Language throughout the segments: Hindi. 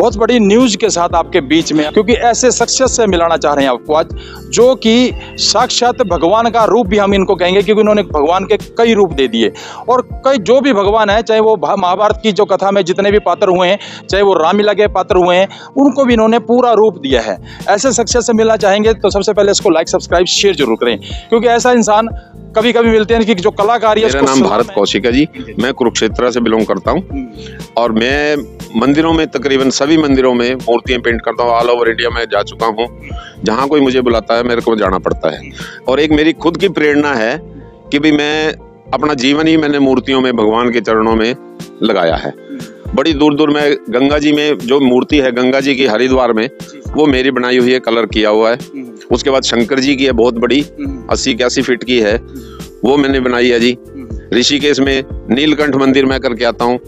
बहुत बड़ी न्यूज के साथ आपके बीच में, क्योंकि ऐसे शख्सियत से मिलाना चाह रहे हैं आपको आज, जो कि साक्षात भगवान का रूप भी हम इनको कहेंगे, क्योंकि उन्होंने भगवान के कई रूप दे दिए। और कई जो भी भगवान है, चाहे वो महाभारत की जो कथा में जितने भी पात्र हुए हैं, चाहे वो रामलीला के पात्र हुए हैं, उनको भी इन्होंने पूरा रूप दिया है। ऐसे शख्सियत से मिलना चाहेंगे तो सबसे पहले इसको लाइक सब्सक्राइब शेयर जरूर करें, क्योंकि ऐसा इंसान कभी कभी मिलते हैं कि जो कलाकारी है। मेरा नाम भारत कौशिक है जी, मैं कुरुक्षेत्र से बिलोंग करता हूँ और मैं मंदिरों में, तकरीबन सभी मंदिरों में मूर्तियां पेंट करता हूँ। ऑल ओवर इंडिया में जा चुका हूँ, जहाँ कोई मुझे बुलाता है मेरे को जाना पड़ता है। और एक मेरी खुद की प्रेरणा है कि भी मैं अपना जीवन ही मैंने मूर्तियों में, भगवान के चरणों में लगाया है। बड़ी दूर दूर में गंगा जी में जो मूर्ति है, गंगा जी की हरिद्वार में, वो मेरी बनाई हुई है, कलर किया हुआ है। उसके बाद शंकर जी की है, बहुत बड़ी 80-81 फीट की है, वो मैंने बनाई है जी। ऋषिकेश में नीलकंठ मंदिर मैं करके आता हूँ।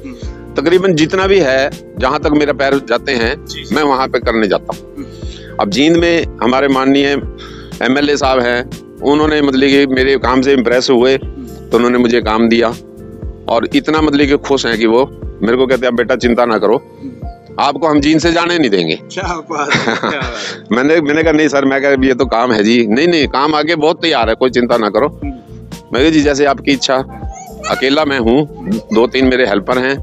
तकरीबन जितना भी है, जहाँ तक मेरा पैर जाते हैं, मैं वहाँ पे करने जाता हूँ। अब जींद में हमारे माननीय MLA साहब हैं, उन्होंने मतलब कि मेरे काम से इम्प्रेस हुए तो उन्होंने मुझे काम दिया और इतना मतलब कि खुश हैं कि वो मेरे को कहते हैं, बेटा चिंता ना करो, आपको हम जींद से जाने नहीं देंगे। क्या बात है, क्या बात है। मैंने कहा नहीं सर, मैं कहा ये तो काम है जी। नहीं काम आगे बहुत तैयार है, कोई चिंता ना करो। मैं कहा जी जैसे आपकी इच्छा। अकेला मैं हूँ, 2-3 मेरे हेल्पर हैं,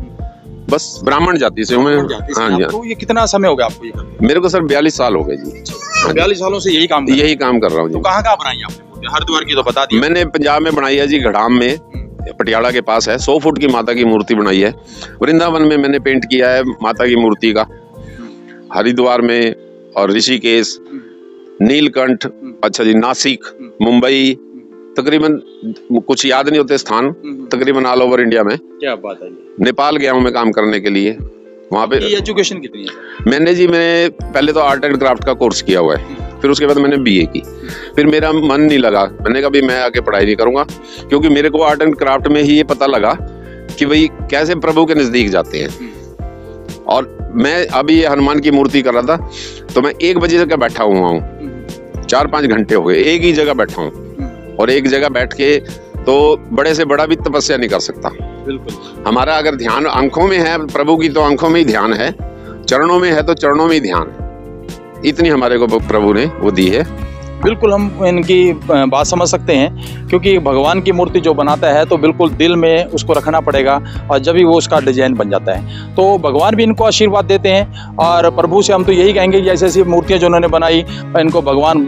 बस ब्राह्मण जाति से हूँ मैं। हाँ जी। तो ये कितना समय हो गया आपको ये करते? मेरे को सर 42 साल हो गए जी। 42 सालों से यही काम कर रहा हूँ जी। तो कहाँ बनाई आपने? हरिद्वार की तो बता दी मैंने, पंजाब में बनाई है जी, घड़ाम में, पटियाला के पास है। 100 फुट की माता की मूर्ति बनाई है। वृंदावन में मैंने पेंट किया है माता की मूर्ति का, हरिद्वार में और ऋषिकेश, नीलकंठ, अच्छा जी, नासिक, मुंबई, तकरीबन कुछ याद नहीं होते स्थान, तकरीबन ऑल ओवर इंडिया में। क्या बात है। नेपाल गया हूँ मैं काम करने के लिए, वहाँ पे। एजुकेशन कितनी है? मैंने पहले तो आर्ट एंड क्राफ्ट का कोर्स किया हुआ है, फिर उसके बाद मैंने BA की। फिर मेरा मन नहीं लगा, मैंने कहा भी मैं आगे पढ़ाई नहीं करूंगा, क्योंकि मेरे को आर्ट एंड क्राफ्ट में ही ये पता लगा कि भाई कैसे प्रभु के नजदीक जाते हैं। और मैं अभी ये हनुमान की मूर्ति कर रहा था, तो मैं 1 बजे तक बैठा हुआ हूँ, 4-5 घंटे हो गए एक ही जगह बैठा हूँ। और एक जगह बैठ के तो बड़े से बड़ा भी तपस्या नहीं कर सकता। बिल्कुल। हमारा अगर ध्यान आंखों में है प्रभु की, तो आंखों में ही ध्यान है, चरणों में है तो चरणों में ही ध्यान है। इतनी हमारे को प्रभु ने वो दी है। बिल्कुल, हम इनकी बात समझ सकते हैं, क्योंकि भगवान की मूर्ति जो बनाता है तो बिल्कुल दिल में उसको रखना पड़ेगा, और जब भी वो उसका डिजाइन बन जाता है तो भगवान भी इनको आशीर्वाद देते हैं। और प्रभु से हम तो यही कहेंगे कि ऐसी ऐसी मूर्तियाँ जो उन्होंने बनाई, इनको भगवान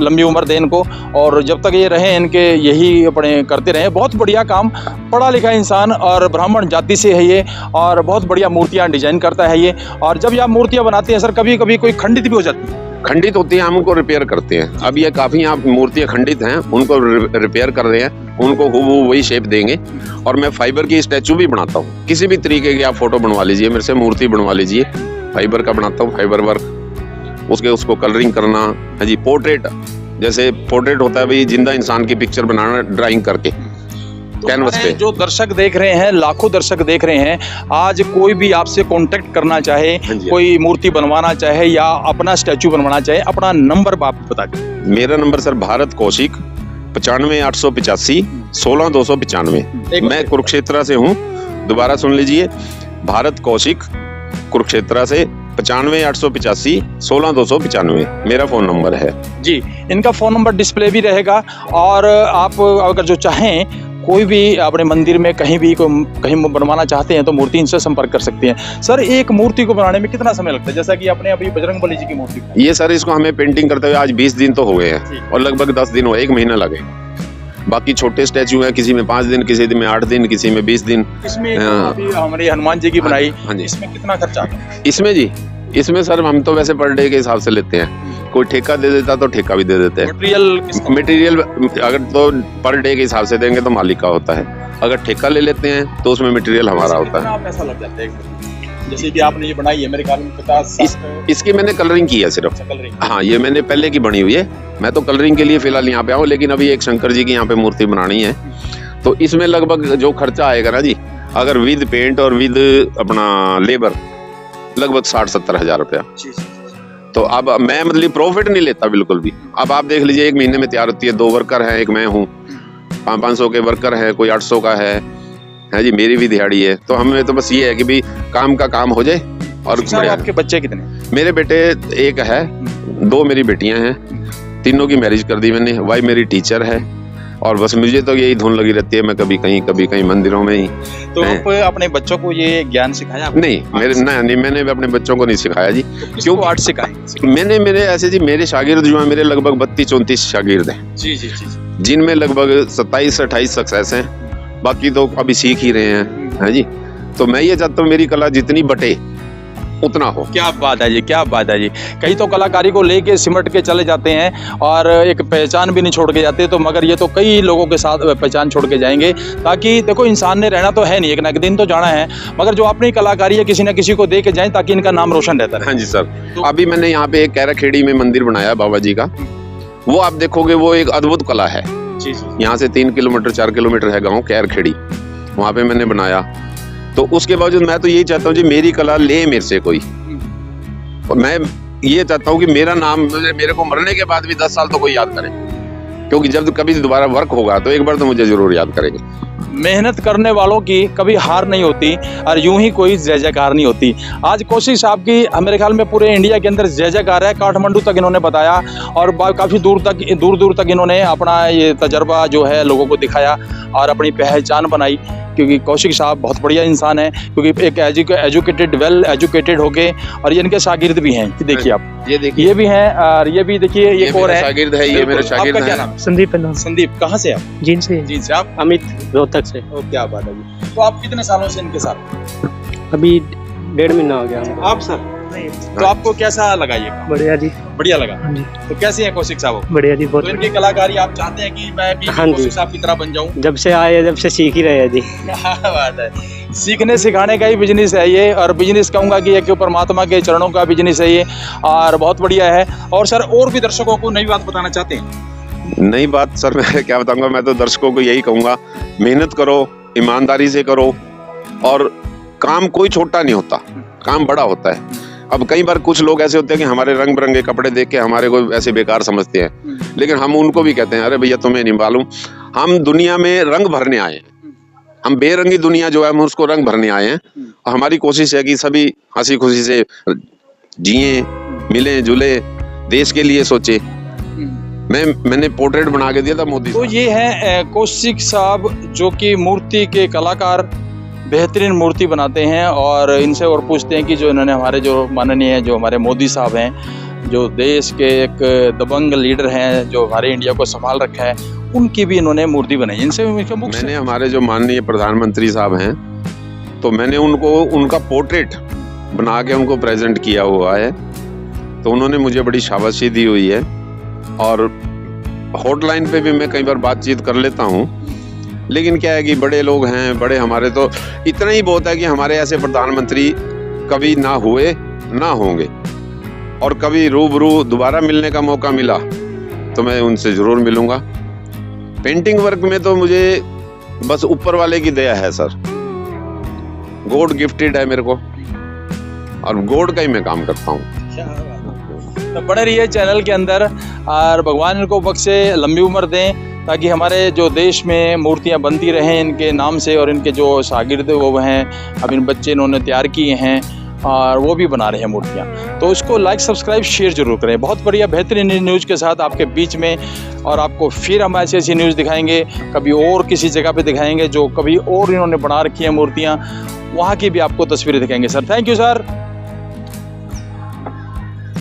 लंबी उम्र दे इनको, और जब तक ये रहें इनके यही अपने करते रहें। बहुत बढ़िया काम, पढ़ा लिखा इंसान और ब्राह्मण जाति से है ये, और बहुत बढ़िया मूर्तियाँ डिजाइन करता है ये। और जब ये मूर्तियाँ बनाते हैं सर, कभी कभी कोई खंडित भी हो जाती है? खंडित होती है, हम उनको रिपेयर करते हैं। अब ये काफी यहाँ मूर्तियाँ खंडित हैं, उनको रिपेयर कर रहे हैं, उनको हूबहू वही शेप देंगे। और मैं फाइबर की स्टैचू भी बनाता हूँ, किसी भी तरीके की आप फोटो बनवा लीजिए मेरे से, मूर्ति बनवा लीजिए, फाइबर का बनाता हूँ, फाइबर वर्क। उसको कलरिंग करना है जी। पोर्ट्रेट, जैसे पोर्ट्रेट होता है भाई, जिंदा इंसान की पिक्चर बनाना ड्राइंग करके कैनवस पे। जो दर्शक देख रहे हैं, लाखों दर्शक देख रहे हैं, आज कोई भी आपसे कांटेक्ट करना चाहे, कोई मूर्ति बनवाना चाहे या अपना स्टैचू बनवाना चाहे, अपना नंबर आप बता दीजिए। मेरा नंबर सर भारत कौशिक 95-885 16-295। मैं कुरुक्षेत्र से हूँ, दोबारा सुन लीजिए, भारत कौशिक कुरुक्षेत्र से 95-885 16-295 मेरा फोन नंबर है जी। इनका फोन नंबर डिस्प्ले भी रहेगा, और आप अगर जो चाहें कोई भी अपने मंदिर में कहीं बनवाना चाहते हैं तो मूर्ति इनसे संपर्क कर सकते हैं। सर, एक मूर्ति को बनाने में कितना समय लगता है? जैसा कि अपने अभी बजरंगबली जी की मूर्ति, ये सर इसको हमें पेंटिंग करते हुए आज 20 दिन तो हो गए हैं, और लगभग 10 दिन हो, 1 महीना लगेगा। बाकी छोटे स्टैचू हैं, किसी में 5 दिन, किसी में 8 दिन, किसी में 20 दिन। इसमें हमारी हनुमान जी की बनाई, इसमें कितना खर्चा आता है? इसमें जी, इसमें सर हम तो वैसे पर डे के हिसाब से लेते हैं। कोई ठेका दे देता तो ठेका भी दे देते हैं। मटेरियल अगर तो पर डे के हिसाब से देंगे तो मालिक का होता है, अगर ठेका ले लेते हैं तो उसमें मटेरियल हमारा होता है। पैसा लग जाता है? जैसे कि आपने ये बनाई है, मेरे ख्याल में 50। इसकी मैंने कलरिंग की है सिर्फ। हाँ, ये मैंने पहले की बनी हुई है, मैं तो कलरिंग के लिए फिलहाल यहाँ पे आऊँ, लेकिन अभी एक शंकर जी की यहाँ पे मूर्ति बनानी है, तो इसमें लगभग जो खर्चा आएगा ना जी, अगर विद पेंट और विद अपना लेबर, लगभग 60-70 हजार रुपया। तो अब मैं मतलब प्रॉफिट नहीं लेता बिल्कुल भी। अब आप देख लीजिए, 1 महीने में तैयार होती है, 2 वर्कर हैं, एक मैं हूँ, 500 के वर्कर हैं, कोई 800 का है जी, मेरी भी दिहाड़ी है। तो हमें तो बस ये है कि भाई काम का काम हो जाए और साहब, बढ़िया। आपके बच्चे कितने? मेरे बेटे एक है, 2 मेरी बेटियां हैं, तीनों की मैरिज कर दी मैंने। वाइफ मेरी टीचर है और बस मुझे तो यही धुन लगी रहती है, मैं कभी कहीं मंदिरों में ही। तो आप अपने बच्चों को ये ज्ञान सिखाया आपने? नहीं, नहीं, मैंने अपने बच्चों को नहीं सिखाया जी। तो किसको आर्ट सिखाएंगे? मेरे ऐसे जी, मेरे शागिर्द जो हैं, मेरे लगभग 32-34 शागिर्द हैं, जी जी जी, जिनमें लगभग 27-28 सक्सेस हैं, बाकी तो अभी सीख ही रहे हैं जी। तो मैं ये चाहता हूँ मेरी कला जितनी बटे उतना हो। क्या बात है जी, क्या बात है जी। कई तो कलाकारी को लेके सिमट के चले जाते हैं और एक पहचान भी नहीं छोड़ के जाते, तो मगर ये तो कई लोगों के साथ पहचान छोड़ के जाएंगे। ताकि देखो, इंसान ने रहना तो है नहीं, एक ना एक दिन तो जाना है, मगर जो अपनी कलाकारी है किसी न किसी को दे के जाए ताकि इनका नाम रोशन रहता है। हाँ जी सर, अभी मैंने यहाँ पे एक कैराखेड़ी में मंदिर बनाया बाबा जी का, वो आप देखोगे वो एक अद्भुत कला है। यहाँ से 3 किलोमीटर 4 किलोमीटर है गाँव कैराखेड़ी, वहाँ पे मैंने बनाया। तो उसके बावजूद मैं तो यही चाहता हूँ जी, मेरी कला ले मेरे से कोई, और मैं ये चाहता हूँ कि मेरा नाम मेरे को मरने के बाद भी 10 साल तो कोई याद करे, क्योंकि जब कभी दोबारा वर्क होगा तो एक बार तो मुझे जरूर याद करेंगे। मेहनत करने वालों की कभी हार नहीं होती और यूं ही कोई जय जयकार नहीं होती। आज कौशिक साहब की मेरे ख्याल में पूरे इंडिया के अंदर जय जयकार है। काठमांडू तक इन्होंने बताया और काफ़ी दूर दूर तक इन्होंने अपना ये तजर्बा जो है लोगों को दिखाया और अपनी पहचान बनाई। क्योंकि कौशिक साहब बहुत बढ़िया इंसान है, क्योंकि एक एजुकेटेड, वेल एजुकेटेड होके, और ये इनके शागिर्द भी हैं। देखिए आप, ये देखिए, ये भी हैं और ये भी देखिए, ये और है शागिर्द है, ये मेरा शागिर्द आपका क्या है। नाम? संदीप है नाम। संदीप, कहाँ से आप? जीन से। जी से। आप? अमित, रोहतक से। ओ, क्या बात है जी। तो आप कितने सालों से इनके साथ? अभी 1.5 महीना हो गया हमको। आप सर, तो आपको कैसा लगा ये काम? बढ़िया जी। बढ़िया लगा। हाँ जी, तो कैसे हैं कौशिक साहब? बढ़िया जी, बहुत तो इनकी कलाकारी आप चाहते हैं कि मैं भी हाँ जी। कौशिक साहब की तरह बन जाऊं? जब से आए जब से सीख ही रहे हैं जी। क्या बात है। सीखने सिखाने का ही बिजनेस है ये, और बिजनेस कहूँगा कि एक परमात्मा के चरणों का बिजनेस है ये, और बहुत बढ़िया है। और सर, और भी दर्शकों को नई बात बताना चाहते हैं? नई बात सर मैं क्या बताऊंगा, मैं तो दर्शकों को यही कहूंगा, मेहनत करो, ईमानदारी से करो, और काम कोई छोटा नहीं होता, काम बड़ा होता है। अब कई बार कुछ लोग ऐसे होते हैं कि हमारे रंग बिरंगे कपड़े देख के हमारे को ऐसे बेकार समझते हैं, लेकिन हम उनको भी कहते हैं, अरे भैया तुम्हें नहीं मालूम, हम दुनिया में रंग भरने आए हैं। हम बेरंगी दुनिया जो है हम उसको रंग भरने आए हैं, और हमारी कोशिश है कि सभी हंसी खुशी से जिए, मिले जुले, देश के लिए सोचे। मैंने पोर्ट्रेट बना के दिया था मोदी तो साहब। ये है कौशिक साहब, जो कि मूर्ति के कलाकार, बेहतरीन मूर्ति बनाते हैं। और इनसे और पूछते हैं कि जो इन्होंने हमारे जो माननीय जो हमारे मोदी साहब हैं, जो देश के एक दबंग लीडर हैं, जो हमारे इंडिया को संभाल रखा है, उनकी भी इन्होंने मूर्ति बनाई। इनसे मैंने हमारे जो माननीय प्रधानमंत्री साहब हैं, तो मैंने उनको उनका पोर्ट्रेट बना के उनको प्रेजेंट किया हुआ है, तो उन्होंने मुझे बड़ी शाबाशी दी हुई है। और हॉटलाइन पे भी मैं कई बार बातचीत कर लेता हूँ, लेकिन क्या है कि बड़े लोग हैं, बड़े हमारे, तो इतना ही बहुत है कि हमारे ऐसे प्रधानमंत्री कभी ना हुए ना होंगे, और कभी रूबरू दोबारा मिलने का मौका मिला तो मैं उनसे जरूर मिलूंगा। पेंटिंग वर्क में तो मुझे बस ऊपर वाले की दया है सर, गॉड गिफ्टेड है मेरे को, और गॉड का ही मैं काम करता हूँ। तो बने रहिए चैनल के अंदर, और भगवान इनको बख्शे, लंबी उम्र दें, ताकि हमारे जो देश में मूर्तियां बनती रहें इनके नाम से। और इनके जो शागिर्द वो हैं, अब इन बच्चे इन्होंने तैयार किए हैं और वो भी बना रहे हैं मूर्तियां। तो उसको लाइक, सब्सक्राइब, शेयर जरूर करें। बहुत बढ़िया बेहतरीन न्यूज़ के साथ आपके बीच में, और आपको फिर हम ऐसी ऐसी न्यूज़ दिखाएंगे, कभी और किसी जगह पे दिखाएंगे जो कभी और इन्होंने बना रखी है मूर्तियाँ, वहाँ की भी आपको तस्वीरें दिखाएंगे। Sir, thank you sir.